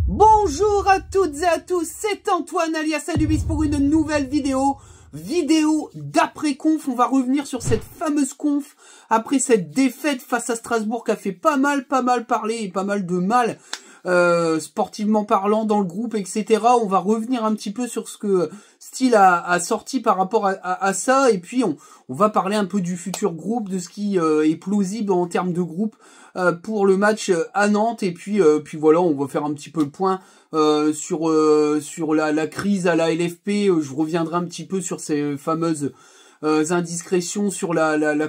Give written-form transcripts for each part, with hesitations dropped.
Bonjour à toutes et à tous, c'est Antoine alias Anubis pour une nouvelle vidéo d'après-conf. On va revenir sur cette fameuse conf après cette défaite face à Strasbourg qui a fait pas mal parler et pas mal de mal sportivement parlant dans le groupe, etc. On va revenir un petit peu sur ce que Steele a sorti par rapport à ça, et puis on va parler un peu du futur groupe, de ce qui est plausible en termes de groupe pour le match à Nantes, et puis voilà, on va faire un petit peu le point sur la crise à la LFP. Je reviendrai un petit peu sur ces fameuses indiscrétions sur la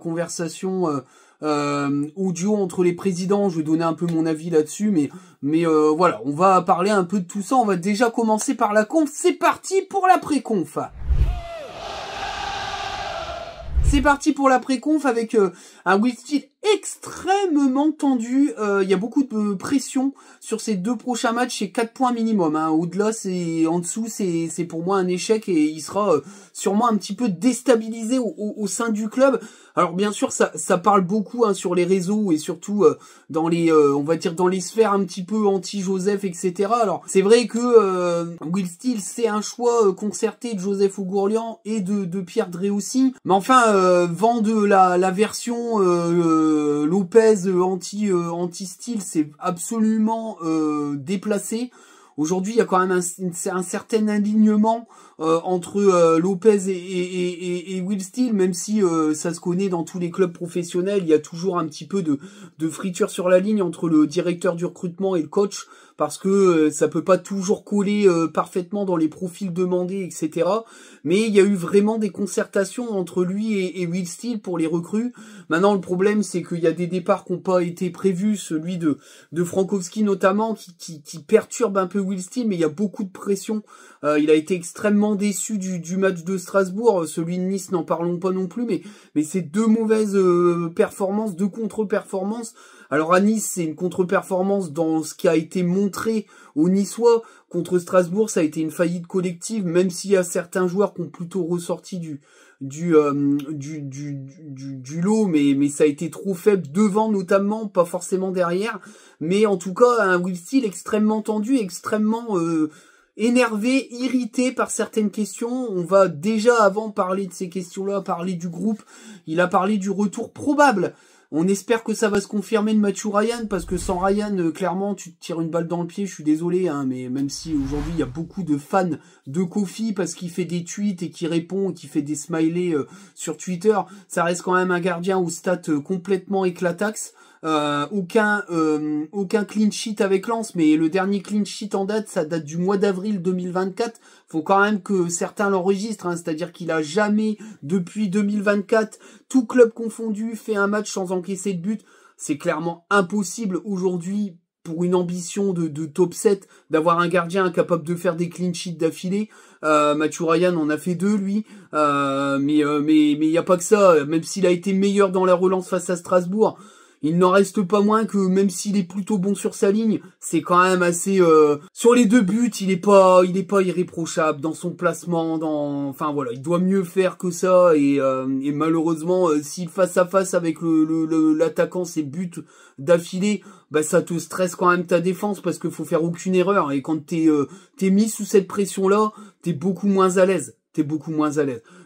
conversation audio entre les présidents. Je vais donner un peu mon avis là-dessus, mais voilà, on va parler un peu de tout ça. On va déjà commencer par la conf. C'est parti pour l'après-conf. C'est parti pour l'après-conf avec un Will Steele extrêmement tendu. Il y a beaucoup de pression sur ces deux prochains matchs. C'est 4 points minimum. Hein. Au-delà, en dessous, c'est pour moi un échec, et il sera sûrement un petit peu déstabilisé au sein du club. Alors bien sûr, ça parle beaucoup hein, sur les réseaux, et surtout dans les, on va dire dans les sphères un petit peu anti-Joseph, etc. Alors c'est vrai que Will Steele, c'est un choix concerté de Joseph Ougourlian et de Pierre Drey aussi. Mais enfin, vend de la version Lopez anti-Steele, c'est absolument déplacé. Aujourd'hui, il y a quand même un certain alignement entre Lopez et Will Steele, même si ça se connaît dans tous les clubs professionnels. Il y a toujours un petit peu de friture sur la ligne entre le directeur du recrutement et le coach, parce que ça peut pas toujours coller parfaitement dans les profils demandés, etc. Mais il y a eu vraiment des concertations entre lui et Will Steele pour les recrues. Maintenant, le problème, c'est qu'il y a des départs qui n'ont pas été prévus, celui de Frankowski notamment, qui perturbe un peu Will Steele, mais il y a beaucoup de pression. Il a été extrêmement déçu du match de Strasbourg. Celui de Nice, n'en parlons pas non plus, mais c'est deux mauvaises performances, deux contre-performances. Alors à Nice, c'est une contre-performance dans ce qui a été montré aux Niçois. Contre Strasbourg, ça a été une faillite collective, même s'il y a certains joueurs qui ont plutôt ressorti du lot, mais ça a été trop faible devant notamment, pas forcément derrière. Mais en tout cas, un Will Steele extrêmement tendu, extrêmement énervé, irrité par certaines questions. On va déjà, avant parler de ces questions-là, parler du groupe. Il a parlé du retour probable. On espère que ça va se confirmer de Mathieu Ryan, parce que sans Ryan, clairement, tu te tires une balle dans le pied. Je suis désolé, hein, mais même si aujourd'hui, il y a beaucoup de fans de Kofi parce qu'il fait des tweets et qu'il répond et qu'il fait des smileys sur Twitter, ça reste quand même un gardien aux stats complètement éclatax. Aucun clean sheet avec Lens, mais le dernier clean sheet en date, ça date du mois d'avril 2024. Faut quand même que certains l'enregistrent, hein, c'est-à-dire qu'il a jamais, depuis 2024, tout club confondu, fait un match sans encaisser de but. C'est clairement impossible aujourd'hui, pour une ambition de top 7, d'avoir un gardien incapable de faire des clean sheets d'affilée. Mathieu Ryan en a fait 2, lui, mais il n'y a pas que ça. Même s'il a été meilleur dans la relance face à Strasbourg, il n'en reste pas moins que, même s'il est plutôt bon sur sa ligne, c'est quand même assez sur les 2 buts, il est pas irréprochable dans son placement, enfin voilà, il doit mieux faire que ça, et malheureusement, s'il face à face avec l'attaquant, ses buts d'affilée, bah ça te stresse quand même ta défense, parce qu'il faut faire aucune erreur, et quand t'es mis sous cette pression-là, t'es beaucoup moins à l'aise.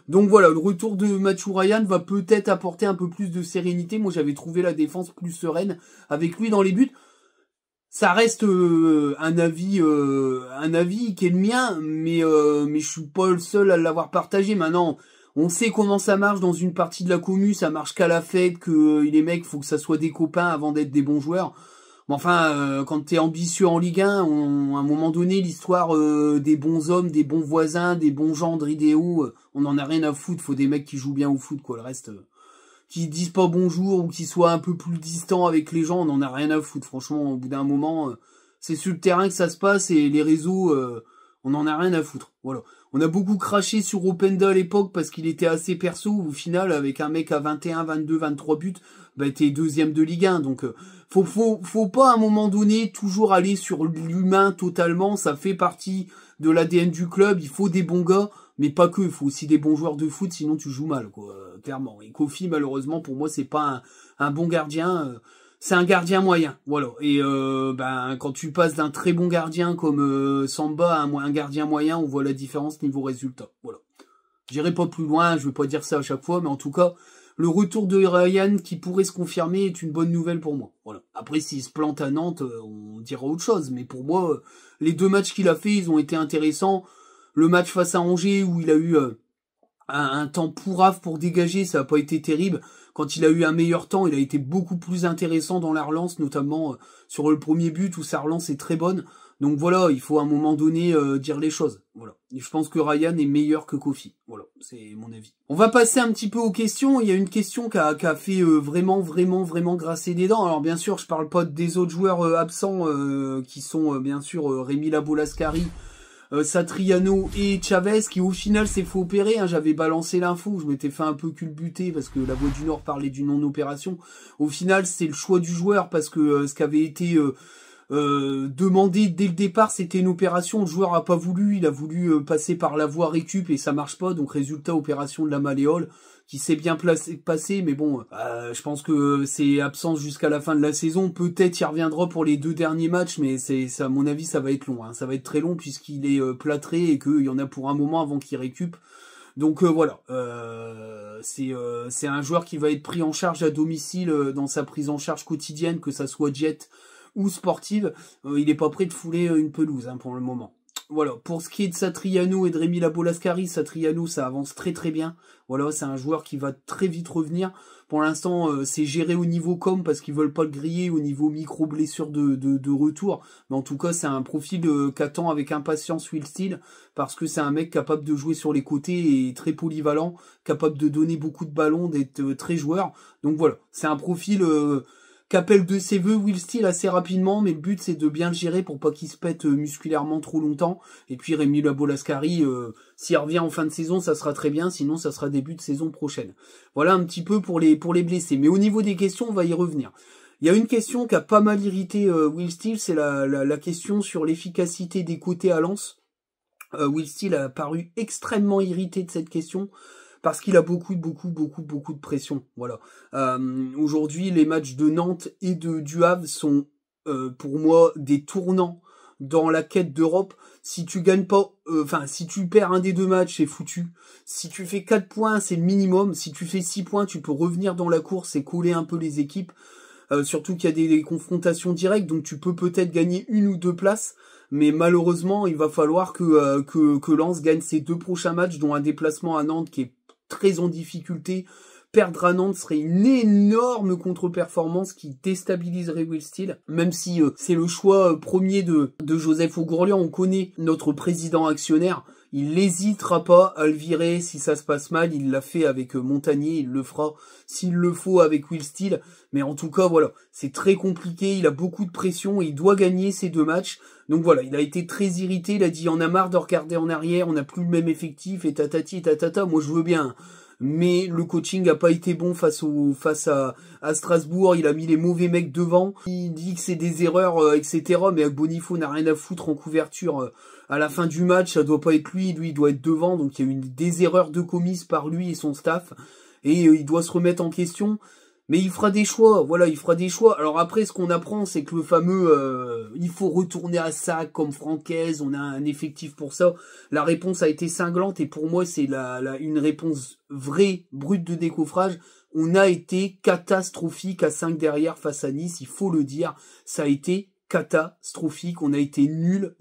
Donc voilà, le retour de Mathieu Ryan va peut-être apporter un peu plus de sérénité. Moi, j'avais trouvé la défense plus sereine avec lui dans les buts. Ça reste un avis qui est le mien, mais je suis pas le seul à l'avoir partagé. Maintenant, on sait comment ça marche dans une partie de la commu, ça marche qu'à la fête, que les mecs, faut que ça soit des copains avant d'être des bons joueurs. Mais enfin, quand t'es ambitieux en Ligue 1, à un moment donné, l'histoire des bons hommes, des bons voisins, des bons gendres idéaux, on en a rien à foutre. Faut des mecs qui jouent bien au foot, quoi. Le reste, qui disent pas bonjour ou qui soient un peu plus distants avec les gens, on en a rien à foutre. Franchement, au bout d'un moment, c'est sur le terrain que ça se passe, et les réseaux, on en a rien à foutre. Voilà. On a beaucoup craché sur Openda à l'époque parce qu'il était assez perso. Au final, avec un mec à 21, 22, 23 buts, bah t'es deuxième de Ligue 1. Donc faut pas à un moment donné toujours aller sur l'humain totalement. Ça fait partie de l'ADN du club. Il faut des bons gars, mais pas que. Il faut aussi des bons joueurs de foot, sinon tu joues mal, quoi. Clairement. Et Kofi, malheureusement, pour moi, c'est pas un bon gardien. c'est un gardien moyen, voilà. Et quand tu passes d'un très bon gardien comme Samba à un gardien moyen, on voit la différence niveau résultat, voilà. J'irai pas plus loin, je vais pas dire ça à chaque fois, mais en tout cas, le retour de Ryan qui pourrait se confirmer est une bonne nouvelle pour moi. Voilà. Après, s'il se plante à Nantes, on dira autre chose. Mais pour moi, les 2 matchs qu'il a fait, ils ont été intéressants. Le match face à Angers, où il a eu un temps pourrave pour dégager, ça n'a pas été terrible. Quand il a eu un meilleur temps, il a été beaucoup plus intéressant dans la relance, notamment sur le premier but où sa relance est très bonne. Donc voilà, il faut à un moment donné dire les choses. Voilà. Et je pense que Ryan est meilleur que Kofi. Voilà, c'est mon avis. On va passer un petit peu aux questions. Il y a une question qui a fait vraiment grasser des dents. Alors bien sûr, je parle pas des autres joueurs absents qui sont bien sûr Rémi Labo-Lascari, Satriano et Chavez, qui au final s'est fait opérer. Hein. J'avais balancé l'info, je m'étais fait un peu culbuter parce que la Voix du Nord parlait d'une non-opération. Au final, c'est le choix du joueur parce que ce qui avait été demandé dès le départ, c'était une opération. Le joueur a pas voulu, il a voulu passer par la voie récup et ça marche pas. Donc résultat, opération de la malléole qui s'est bien passé, mais bon, je pense que c'est absence jusqu'à la fin de la saison. Peut-être il reviendra pour les 2 derniers matchs, mais à mon avis, ça va être long. Hein. Ça va être très long puisqu'il est plâtré et qu'il y en a pour un moment avant qu'il récup. Donc voilà, c'est un joueur qui va être pris en charge à domicile dans sa prise en charge quotidienne, que ça soit jet ou sportive. Il n'est pas prêt de fouler une pelouse hein, pour le moment. Voilà, pour ce qui est de Satriano et de Rémi Labo-Lascari, Satriano ça avance très bien. Voilà, c'est un joueur qui va très vite revenir. Pour l'instant, c'est géré au niveau com parce qu'ils veulent pas le griller au niveau micro-blessure de retour. Mais en tout cas, c'est un profil qu'attend avec impatience Will Steele parce que c'est un mec capable de jouer sur les côtés et très polyvalent, capable de donner beaucoup de ballons, d'être très joueur. Donc voilà, c'est un profil qu'appelle de ses voeux Will Steele assez rapidement, mais le but c'est de bien le gérer pour pas qu'il se pète musculairement trop longtemps. Et puis Rémi Labo-Lascari, s'il revient en fin de saison, ça sera très bien, sinon ça sera début de saison prochaine. Voilà un petit peu pour les blessés. Mais au niveau des questions, on va y revenir. Il y a une question qui a pas mal irrité Will Steele, c'est la question sur l'efficacité des côtés à Lens. Will Steele a paru extrêmement irrité de cette question. Parce qu'il a beaucoup de pression. Voilà. Aujourd'hui, les matchs de Nantes et du Havre sont pour moi des tournants dans la quête d'Europe. Si tu gagnes pas, si tu perds un des 2 matchs, c'est foutu. Si tu fais 4 points, c'est le minimum. Si tu fais 6 points, tu peux revenir dans la course et coller un peu les équipes. Surtout qu'il y a des confrontations directes, donc tu peux peut-être gagner 1 ou 2 places. Mais malheureusement, il va falloir que Lens gagne ses 2 prochains matchs, dont un déplacement à Nantes qui est très en difficulté. Perdre à Nantes serait une énorme contre-performance qui déstabiliserait Will Steele, même si c'est le choix premier de Joseph Augourlian. On connaît notre président actionnaire, il n'hésitera pas à le virer si ça se passe mal. Il l'a fait avec Montagnier, il le fera s'il le faut avec Will Steele. Mais en tout cas, voilà, c'est très compliqué, il a beaucoup de pression et il doit gagner ces 2 matchs. Donc voilà, il a été très irrité, il a dit on a marre de regarder en arrière, on n'a plus le même effectif et tatati tatata. Moi je veux bien, mais le coaching a pas été bon face à Strasbourg. Il a mis les mauvais mecs devant. Il dit que c'est des erreurs, etc. Mais Bonifo n'a rien à foutre en couverture. À la fin du match, ça doit pas être lui. Lui, il doit être devant. Donc il y a eu des erreurs de commises par lui et son staff. Et il doit se remettre en question. Mais il fera des choix, voilà, il fera des choix. Alors après, ce qu'on apprend, c'est que le fameux il faut retourner à ça comme Francaise, on a un effectif pour ça. La réponse a été cinglante et pour moi, c'est une réponse vraie, brute de décoffrage. On a été catastrophique à 5 derrière face à Nice, il faut le dire. Ça a été catastrophique, on a été nul.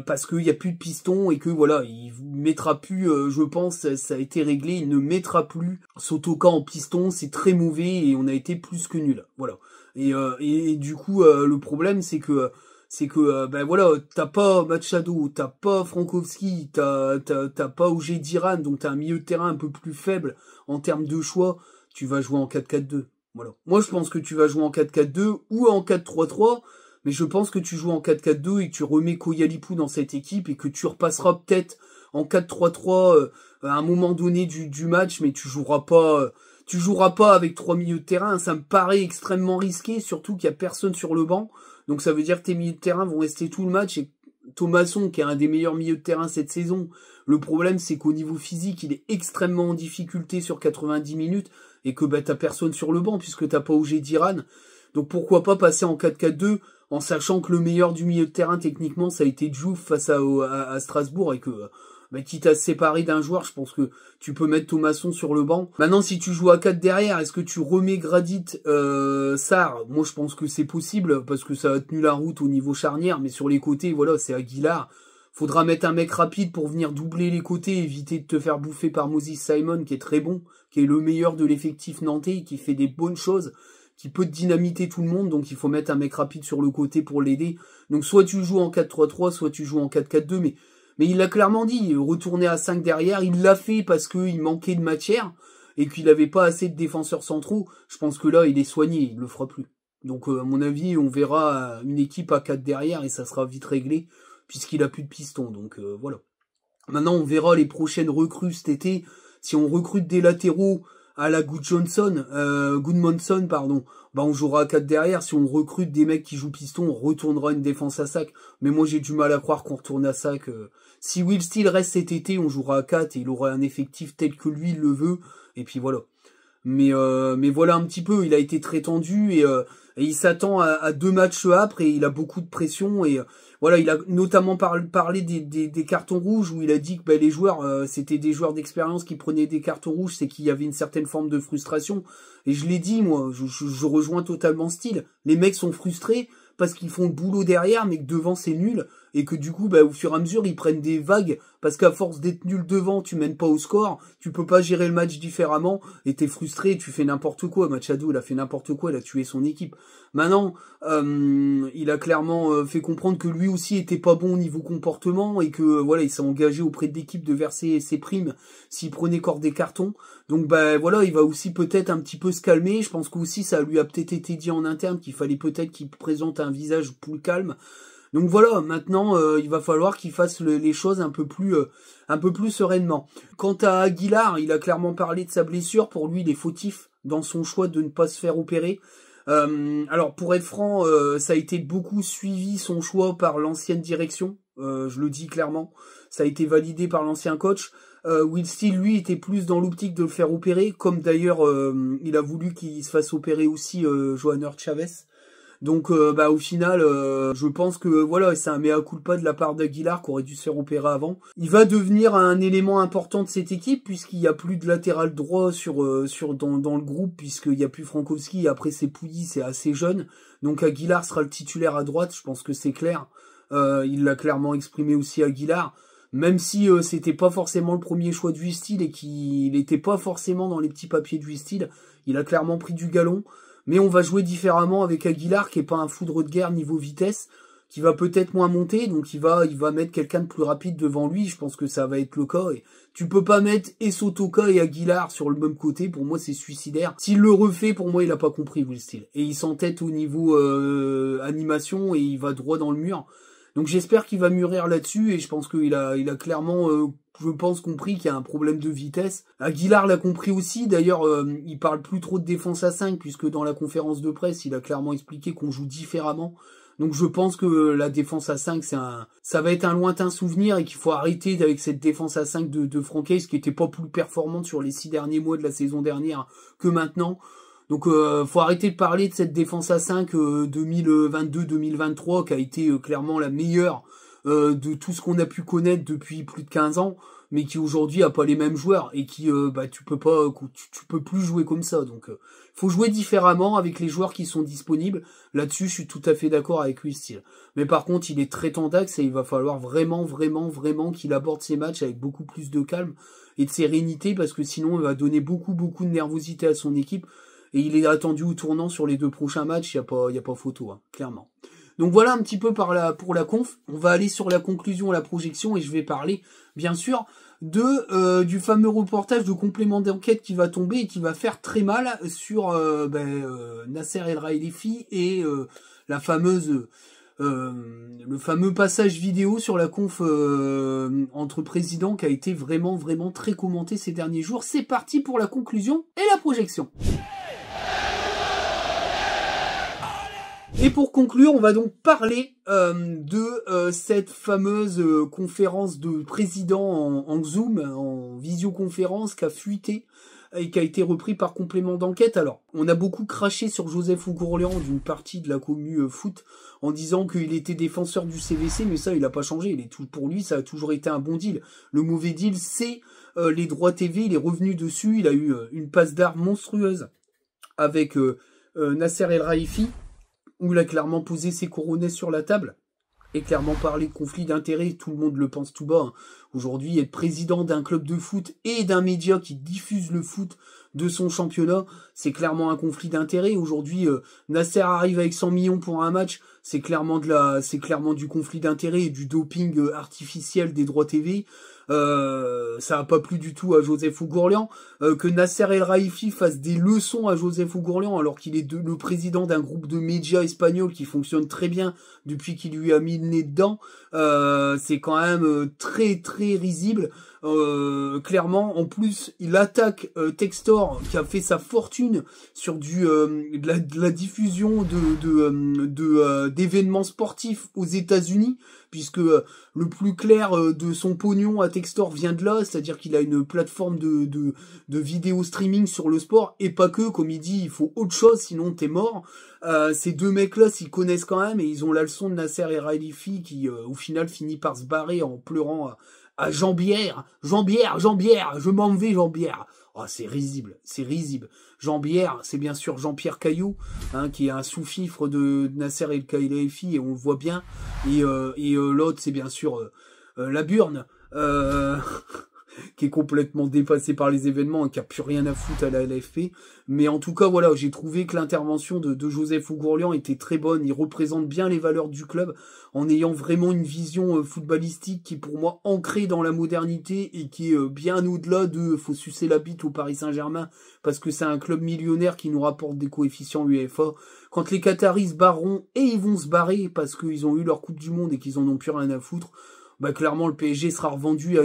Parce qu'il n'y a plus de piston et que voilà, il mettra plus, je pense, ça a été réglé, il ne mettra plus Sotoka en piston, c'est très mauvais et on a été plus que nul. Voilà. Et du coup, le problème c'est que ben voilà, t'as pas Machado, t'as pas Frankowski, t'as pas Ogé Diran, donc t'as un milieu de terrain un peu plus faible en termes de choix. Tu vas jouer en 4-4-2. Voilà. Moi, je pense que tu vas jouer en 4-4-2 ou en 4-3-3. Mais je pense que tu joues en 4-4-2 et que tu remets Koyalipou dans cette équipe et que tu repasseras peut-être en 4-3-3 à un moment donné du match, mais tu joueras pas avec 3 milieux de terrain. Ça me paraît extrêmement risqué, surtout qu'il y a personne sur le banc. Donc ça veut dire que tes milieux de terrain vont rester tout le match et Thomasson, qui est un des meilleurs milieux de terrain cette saison, le problème c'est qu'au niveau physique, il est extrêmement en difficulté sur 90 minutes. et que bah t'as personne sur le banc puisque t'as pas OG d'Iran. Donc pourquoi pas passer en 4-4-2 en sachant que le meilleur du milieu de terrain techniquement ça a été Diouf face à Strasbourg et que bah, quitte à se séparer d'un joueur, je pense que tu peux mettre Thomasson sur le banc. Maintenant, si tu joues à 4 derrière, est-ce que tu remets Gradit, Sarr? Moi, je pense que c'est possible, parce que ça a tenu la route au niveau charnière, mais sur les côtés, voilà, c'est Aguilar. Faudra mettre un mec rapide pour venir doubler les côtés, éviter de te faire bouffer par Moses Simon, qui est très bon, qui est le meilleur de l'effectif nantais, qui fait des bonnes choses, qui peut dynamiter tout le monde, donc il faut mettre un mec rapide sur le côté pour l'aider. Donc soit tu joues en 4-3-3, soit tu joues en 4-4-2, mais il l'a clairement dit, retourner à 5 derrière, il l'a fait parce qu'il manquait de matière et qu'il n'avait pas assez de défenseurs centraux. Je pense que là, il est soigné, il le fera plus. Donc à mon avis, on verra une équipe à 4 derrière et ça sera vite réglé puisqu'il a plus de piston. Donc voilà. Maintenant, on verra les prochaines recrues cet été. Si on recrute des latéraux à la Goodmanson, bah on jouera à 4 derrière. Si on recrute des mecs qui jouent piston, on retournera une défense à sac. Mais moi, j'ai du mal à croire qu'on retourne à sac. Si Will Steele reste cet été, on jouera à 4 et il aura un effectif tel que lui il le veut. Et puis voilà. Mais voilà un petit peu, il a été très tendu et il s'attend à 2 matchs après et il a beaucoup de pression et voilà, il a notamment parlé des cartons rouges où il a dit que bah, les joueurs, c'était des joueurs d'expérience qui prenaient des cartons rouges, c'est qu'il y avait une certaine forme de frustration. Et je l'ai dit, moi, je rejoins totalement Steele. Les mecs sont frustrés parce qu'ils font le boulot derrière, mais que devant c'est nul, et que du coup, bah, au fur et à mesure, ils prennent des vagues, parce qu'à force d'être nul devant, tu mènes pas au score, tu peux pas gérer le match différemment, et t'es frustré, tu fais n'importe quoi. Machado, il a fait n'importe quoi, il a tué son équipe. Maintenant, il a clairement fait comprendre que lui aussi était pas bon au niveau comportement, et que voilà, il s'est engagé auprès de l'équipe de verser ses primes s'il prenait encore des cartons. Donc bah voilà, il va aussi peut-être un petit peu se calmer. Je pense qu'aussi ça lui a peut-être été dit en interne qu'il fallait peut-être qu'il présente un visage plus calme. Donc voilà, maintenant il va falloir qu'il fasse les choses un peu plus sereinement. Quant à Aguilar, il a clairement parlé de sa blessure. Pour lui, il est fautif dans son choix de ne pas se faire opérer. Alors pour être franc, ça a été beaucoup suivi son choix par l'ancienne direction. Je le dis clairement, ça a été validé par l'ancien coach. Will Steele, lui, était plus dans l'optique de le faire opérer, comme d'ailleurs il a voulu qu'il se fasse opérer aussi Johanner Chavez. Donc bah au final, je pense que voilà, c'est un mea culpa de la part d'Aguilar qui aurait dû se faire opérer avant. Il va devenir un élément important de cette équipe puisqu'il n'y a plus de latéral droit dans le groupe, puisqu'il n'y a plus Frankowski et après c'est Pouilly, c'est assez jeune. Donc Aguilar sera le titulaire à droite, je pense que c'est clair. Il l'a clairement exprimé aussi Aguilar. Même si c'était pas forcément le premier choix du style et qu'il n'était pas forcément dans les petits papiers du style, il a clairement pris du galon. Mais on va jouer différemment avec Aguilar, qui est pas un foudre de guerre niveau vitesse, qui va peut-être moins monter, donc il va mettre quelqu'un de plus rapide devant lui. Je pense que ça va être le cas. Et tu peux pas mettre Sotoka et Aguilar sur le même côté. Pour moi, c'est suicidaire. S'il le refait, pour moi, il a pas compris Will Steele. Et il s'entête au niveau animation et il va droit dans le mur. Donc j'espère qu'il va mûrir là-dessus et je pense qu'il a clairement, je pense, compris qu'il y a un problème de vitesse. Aguilar l'a compris aussi, d'ailleurs il parle plus trop de défense à 5 puisque dans la conférence de presse il a clairement expliqué qu'on joue différemment. Donc je pense que la défense à 5 ça va être un lointain souvenir et qu'il faut arrêter avec cette défense à 5 de Francaise qui était pas plus performante sur les 6 derniers mois de la saison dernière que maintenant. Donc faut arrêter de parler de cette défense à 5 2022-2023 qui a été clairement la meilleure de tout ce qu'on a pu connaître depuis plus de 15 ans, mais qui aujourd'hui a pas les mêmes joueurs et qui bah tu peux plus jouer comme ça. Donc faut jouer différemment avec les joueurs qui sont disponibles. Là-dessus, je suis tout à fait d'accord avec Will Steele. Mais par contre, il est très tendax et il va falloir vraiment qu'il aborde ses matchs avec beaucoup plus de calme et de sérénité parce que sinon il va donner beaucoup de nervosité à son équipe. Et il est attendu au tournant sur les 2 prochains matchs, y a pas photo, hein, clairement. Donc voilà un petit peu pour la conf. On va aller sur la conclusion, la projection, et je vais parler, bien sûr, du fameux reportage de complément d'enquête qui va tomber et qui va faire très mal sur Nasser El Khelaifi et le fameux passage vidéo sur la conf entre présidents qui a été vraiment très commenté ces derniers jours. C'est parti pour la conclusion et la projection. Et pour conclure, on va donc parler de cette fameuse conférence de président en Zoom, en visioconférence, qui a fuité et qui a été repris par Complément d'Enquête. Alors, on a beaucoup craché sur Joseph Ougourlian d'une partie de la commu foot en disant qu'il était défenseur du CVC, mais ça, il a pas changé. Il est tout, pour lui, ça a toujours été un bon deal. Le mauvais deal, c'est les droits TV, il est revenu dessus, il a eu une passe d'armes monstrueuse avec Nasser El Raifi, où il a clairement posé ses coronets sur la table et clairement parlé de conflit d'intérêts, tout le monde le pense tout bas. Hein. Aujourd'hui, être président d'un club de foot et d'un média qui diffuse le foot de son championnat, c'est clairement un conflit d'intérêts. Aujourd'hui, Nasser arrive avec 100 millions pour un match, c'est clairement du conflit d'intérêts et du doping artificiel des droits TV. Ça a pas plu du tout à Joseph Ougourlian. Que Nasser El Raifi fasse des leçons à Joseph Ougourlian alors qu'il est le président d'un groupe de médias espagnols qui fonctionne très bien depuis qu'il lui a mis le nez dedans, c'est quand même très très risible. Clairement, en plus, il attaque Textor qui a fait sa fortune sur de la diffusion d'événements sportifs aux États-Unis, puisque le plus clair de son pognon à Textor vient de là, c'est-à-dire qu'il a une plateforme de vidéo streaming sur le sport, et pas que, comme il dit, il faut autre chose, sinon t'es mort. Ces deux mecs-là s'y connaissent quand même, et ils ont la leçon de Nasser El Raifi qui, au final, finit par se barrer en pleurant à Jean-Bière, je m'en vais Jean-Bière. Oh, c'est risible, c'est risible. Jean-Bière, c'est bien sûr Jean-Pierre Caillou, hein, qui est un sous-fifre de Nasser El Khelaifi, et on le voit bien. Et l'autre, c'est bien sûr la Burne, qui est complètement dépassé par les événements et qui a plus rien à foutre à la LFP. Mais en tout cas, voilà, j'ai trouvé que l'intervention de Joseph Ougourlian était très bonne. Il représente bien les valeurs du club en ayant vraiment une vision footballistique qui est pour moi ancrée dans la modernité et qui est bien au-delà de faut sucer la bite au Paris Saint-Germain parce que c'est un club millionnaire qui nous rapporte des coefficients UEFA. Quand les Qataris se barreront, et ils vont se barrer parce qu'ils ont eu leur Coupe du Monde et qu'ils en ont plus rien à foutre, bah clairement le PSG sera revendu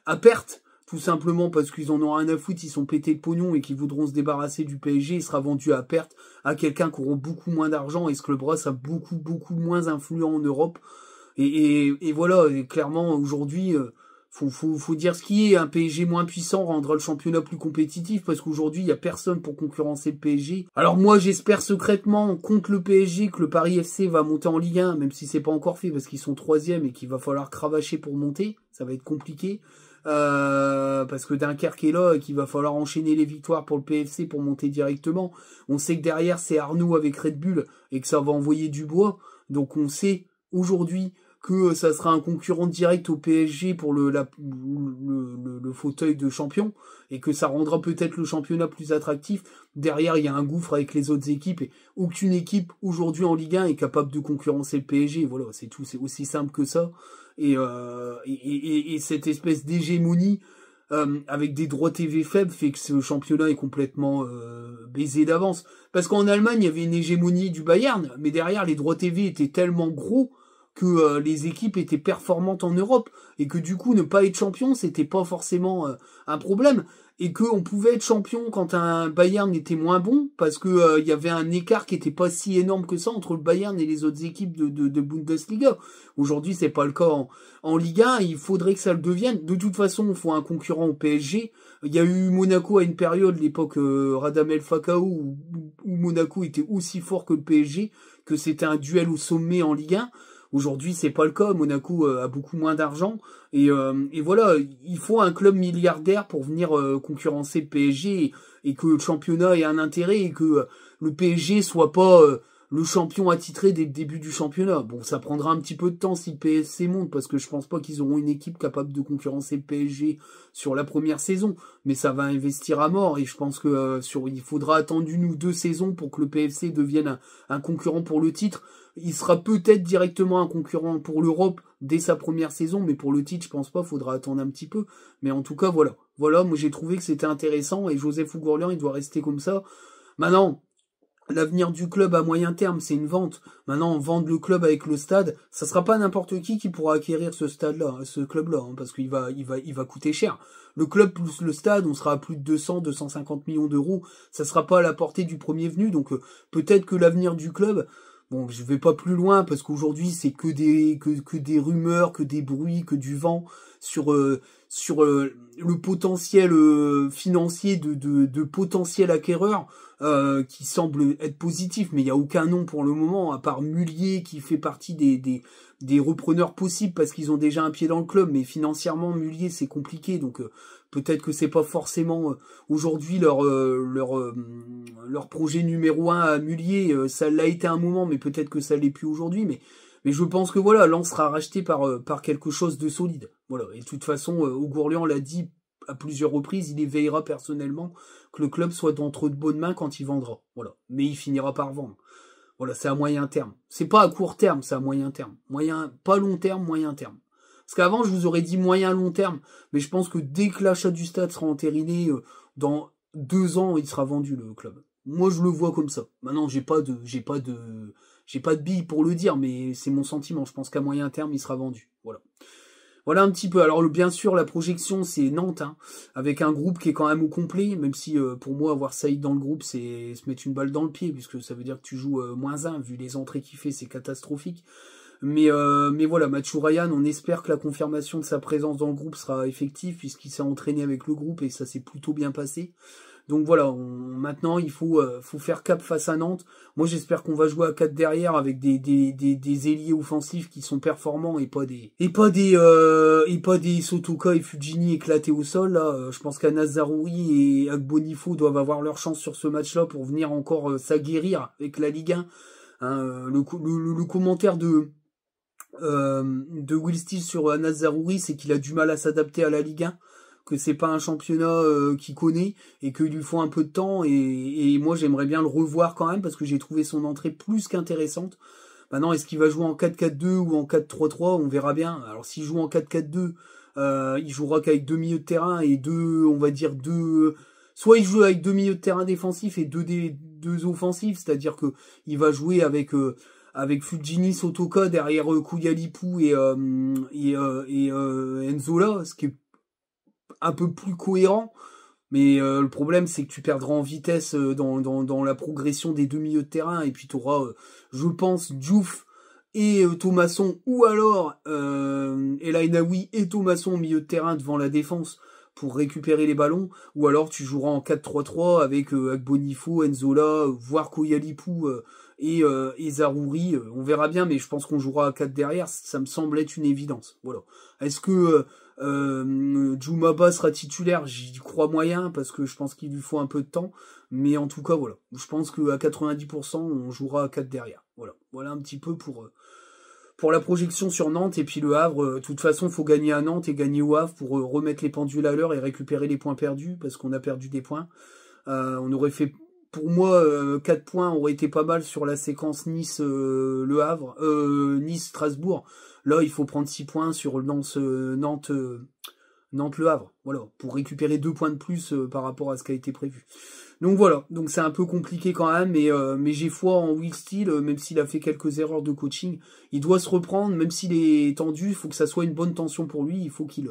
à perte, tout simplement parce qu'ils en ont rien à foutre, ils sont pétés de pognon et qu'ils voudront se débarrasser du PSG, il sera vendu à perte à quelqu'un qui aura beaucoup moins d'argent, et ce club-là sera beaucoup moins influent en Europe. Et voilà, et clairement aujourd'hui, faut dire ce qui est, un PSG moins puissant rendra le championnat plus compétitif, parce qu'aujourd'hui il y a personne pour concurrencer le PSG. Alors moi j'espère secrètement contre le PSG que le Paris FC va monter en Ligue 1, même si c'est pas encore fait parce qu'ils sont 3e et qu'il va falloir cravacher pour monter, ça va être compliqué. Parce que Dunkerque est là et qu'il va falloir enchaîner les victoires pour le PFC pour monter directement. On sait que derrière c'est Arnaud avec Red Bull et que ça va envoyer du bois, donc on sait aujourd'hui que ça sera un concurrent direct au PSG pour le fauteuil de champion, et que ça rendra peut-être le championnat plus attractif. Derrière, il y a un gouffre avec les autres équipes, et aucune équipe aujourd'hui en Ligue 1 est capable de concurrencer le PSG. Voilà, c'est tout, c'est aussi simple que ça. Et cette espèce d'hégémonie avec des droits TV faibles fait que ce championnat est complètement baisé d'avance. Parce qu'en Allemagne, il y avait une hégémonie du Bayern, mais derrière, les droits TV étaient tellement gros que les équipes étaient performantes en Europe, et que du coup ne pas être champion c'était pas forcément un problème, et que on pouvait être champion quand un Bayern était moins bon parce que il y avait un écart qui était pas si énorme que ça entre le Bayern et les autres équipes de Bundesliga. Aujourd'hui c'est pas le cas en Ligue 1, il faudrait que ça le devienne. De toute façon il faut un concurrent au PSG. Il y a eu Monaco à une période, l'époque Radamel Falcao, où Monaco était aussi fort que le PSG, que c'était un duel au sommet en Ligue 1. Aujourd'hui, c'est pas le cas. Monaco a beaucoup moins d'argent. Et voilà, il faut un club milliardaire pour venir concurrencer le PSG, et que le championnat ait un intérêt, et que le PSG soit pas le champion attitré dès le début du championnat. Bon, ça prendra un petit peu de temps si le PSG monte, parce que je pense pas qu'ils auront une équipe capable de concurrencer le PSG sur la première saison. Mais ça va investir à mort, et je pense que il faudra attendre 1 ou 2 saisons pour que le PFC devienne un concurrent pour le titre. Il sera peut-être directement un concurrent pour l'Europe dès sa première saison, mais pour le titre, je pense pas, faudra attendre un petit peu. Mais en tout cas, voilà. Voilà, moi j'ai trouvé que c'était intéressant, et Joseph Ougourlian, il doit rester comme ça. Maintenant, l'avenir du club à moyen terme, c'est une vente. Maintenant, vendre le club avec le stade, ça sera pas n'importe qui pourra acquérir ce stade-là, ce club-là, hein, parce qu'il va coûter cher. Le club plus le stade, on sera à plus de 250 millions d'euros. Ça sera pas à la portée du premier venu, donc peut-être que l'avenir du club, Bon, je vais pas plus loin parce qu'aujourd'hui c'est que des rumeurs, que des bruits, que du vent sur le potentiel financier de potentiels acquéreurs qui semble être positif, mais il y a aucun nom pour le moment à part Mullier qui fait partie des repreneurs possibles parce qu'ils ont déjà un pied dans le club, mais financièrement Mullier c'est compliqué, donc peut-être que c'est pas forcément aujourd'hui leur projet numéro 1 à Mullier, ça l'a été un moment, mais peut-être que ça l'est plus aujourd'hui, mais je pense que voilà, Lens sera racheté par quelque chose de solide. Voilà, et de toute façon, Augourlian l'a dit à plusieurs reprises, il y veillera personnellement que le club soit entre de bonnes mains quand il vendra. Voilà, mais il finira par vendre. Voilà, c'est à moyen terme. C'est pas à court terme, c'est à moyen terme. Pas long terme, moyen terme. Parce qu'avant, je vous aurais dit moyen long terme, mais je pense que dès que l'achat du stade sera entériné, dans 2 ans, il sera vendu le club. Moi, je le vois comme ça. Maintenant, j'ai pas de billes pour le dire, mais c'est mon sentiment. Je pense qu'à moyen terme, il sera vendu. Voilà. Voilà un petit peu. Alors, bien sûr, la projection, c'est Nantes, hein, avec un groupe qui est quand même au complet, même si, pour moi, avoir Saïd dans le groupe, c'est se mettre une balle dans le pied, puisque ça veut dire que tu joues -1, vu les entrées qu'il fait, c'est catastrophique. Mais voilà, Mathieu Ryan, on espère que la confirmation de sa présence dans le groupe sera effective, puisqu'il s'est entraîné avec le groupe, et ça s'est plutôt bien passé. Donc voilà, maintenant il faut faire cap face à Nantes. Moi j'espère qu'on va jouer à 4 derrière avec des ailiers offensifs qui sont performants et pas des Sotoka et Fujini éclatés au sol. Là, je pense qu'Anas Zaroury et Agbonifo doivent avoir leur chance sur ce match-là pour venir encore s'aguerrir avec la Ligue 1. Hein, le commentaire de Will Steele sur Anas Zaroury, c'est qu'il a du mal à s'adapter à la Ligue 1. Que c'est pas un championnat qu'il connaît et qu'il lui faut un peu de temps et moi j'aimerais bien le revoir quand même parce que j'ai trouvé son entrée plus qu'intéressante. Maintenant, est-ce qu'il va jouer en 4-4-2 ou en 4-3-3, on verra bien. Alors s'il joue en 4-4-2, il jouera qu'avec 2 milieux de terrain et soit il joue avec 2 milieux de terrain défensifs et deux offensifs, c'est-à-dire que il va jouer avec Fujini, Sotoka derrière Koulialipou et Enzola, ce qui est un peu plus cohérent, mais le problème c'est que tu perdras en vitesse dans la progression des 2 milieux de terrain, et puis tu auras, je pense, Diouf et Thomasson, ou alors El Ainaoui et Thomasson au milieu de terrain devant la défense pour récupérer les ballons, ou alors tu joueras en 4-3-3 avec Agbonifo, Enzola, voire Koulialipou et Zaroury, on verra bien, mais je pense qu'on jouera à 4 derrière, ça me semble être une évidence. Voilà. Est-ce que Djoumaba sera titulaire? J'y crois moyen parce que je pense qu'il lui faut un peu de temps, mais en tout cas voilà, je pense qu'à 90% on jouera à 4 derrière. Voilà un petit peu pour la projection sur Nantes. Et puis le Havre, de toute façon faut gagner à Nantes et gagner au Havre pour remettre les pendules à l'heure et récupérer les points perdus, parce qu'on a perdu des points. On aurait fait, pour moi, 4 points aurait été pas mal sur la séquence Nice-Le Havre, Nice-Strasbourg. Là, il faut prendre 6 points sur Nantes-Le Havre, voilà, pour récupérer 2 points de plus par rapport à ce qui a été prévu. Donc voilà, donc c'est un peu compliqué quand même, mais j'ai foi en Will Steele, même s'il a fait quelques erreurs de coaching. Il doit se reprendre, même s'il est tendu, il faut que ça soit une bonne tension pour lui, il faut qu'il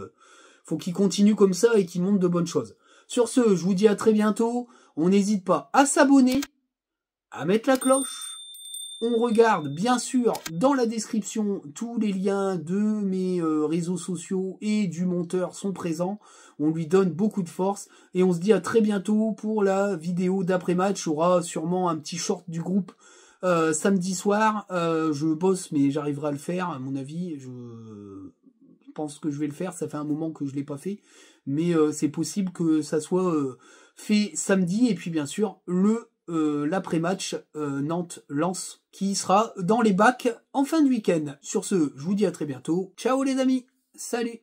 continue comme ça et qu'il montre de bonnes choses. Sur ce, je vous dis à très bientôt. On n'hésite pas à s'abonner, à mettre la cloche. On regarde bien sûr dans la description, tous les liens de mes réseaux sociaux et du monteur sont présents. On lui donne beaucoup de force et on se dit à très bientôt pour la vidéo d'après-match. Il y aura sûrement un petit short du groupe samedi soir. Je bosse mais j'arriverai à le faire à mon avis. Je pense que je vais le faire. Ça fait un moment que je l'ai pas fait, mais c'est possible que ça soit fait samedi. Et puis bien sûr l'après-match Nantes-Lens qui sera dans les bacs en fin de week-end. Sur ce, je vous dis à très bientôt. Ciao les amis, salut!